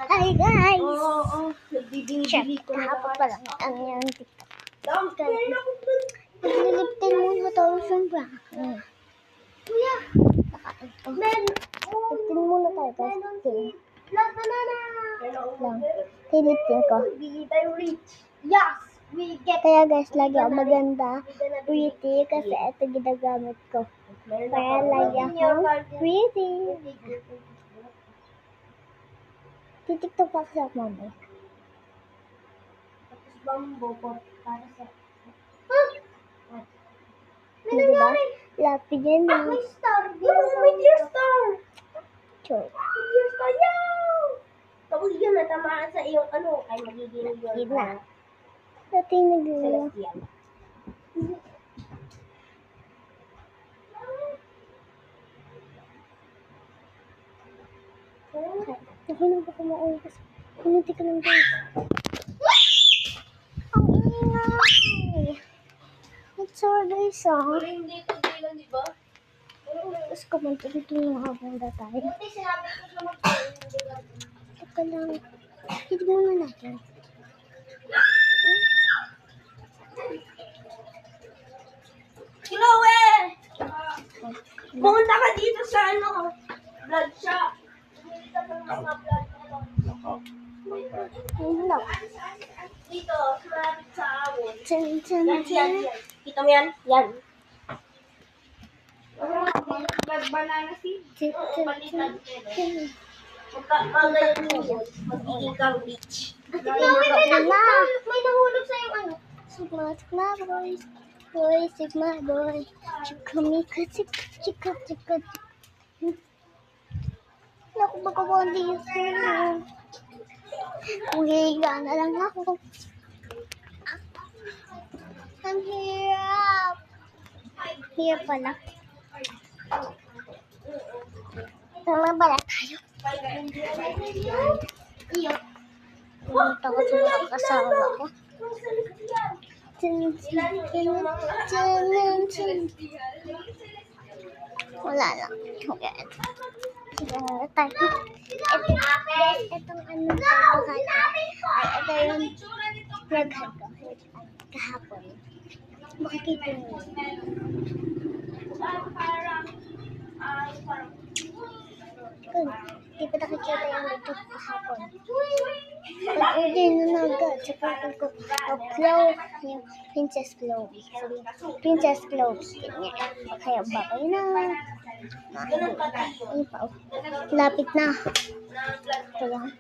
Hi guys! Oo. Nagbibili ko na Kahapon pa lang ang yung TikTok. Dami. Nagliliptin muna tayo siyempre. Kuya, Liptin muna tayo guys. Liptin. banana. Lang. Liptin ko. Be very rich. Yes, we get. Kaya guys, lagi ako maganda. Pretty kasi ito ginagamit ko. Kaya lagi ako pretty. Titiktok pa kasi ako mamaya. Tapos bambo ko para sa... Diba? Lapid yan na. May star. May dear star. Choke. May dear star. Yow! Tapos yun, natamaan sa iyong ano, ay magiging yun. Yun na. Dati nag-iwan. Celestial. Ako na baka maugas. Kuniti ka lang guys. Ang ingay. It's all guys Hindi ito bilang, di ba? Tapos kumunti dito yung habang tayo. Buti sinabi ko sa mga Teka lang. Hindi muna natin. Chloe! Pumunta ka dito sa ano, blood shop. Pumunta ka ng mga blood Hello. dito, malapit sa awon. Chan, chan, Yan. chan. Kita mo yan? Yan. Banana seed? Chan, chan, chan, chan. Magayon mo, magiging kang beach. Wala. May nahulog sa yung ano. Sigma, sigma, boy. Boy, sigma, boy. Chika, mika, chika, chika, chika. Naku, magawa dito. Uhiga na lang ako. Ang hirap. Hirap pala. Tama pala tayo. Pumunta ko sa mga kasama ko. Wala lang. Okay. Siguro tayo. Itong ano tayo ito yung naghan ko kahapon. Makikita mo. Di pa nakikita yung ito kahapon. Pag-order na agad sa pagkakal ko. Clove, yung Princess Clove. Sabi, Princess Clove. Ganyan. Kaya bagay na. Ano pa? Lapit na. Ito lang.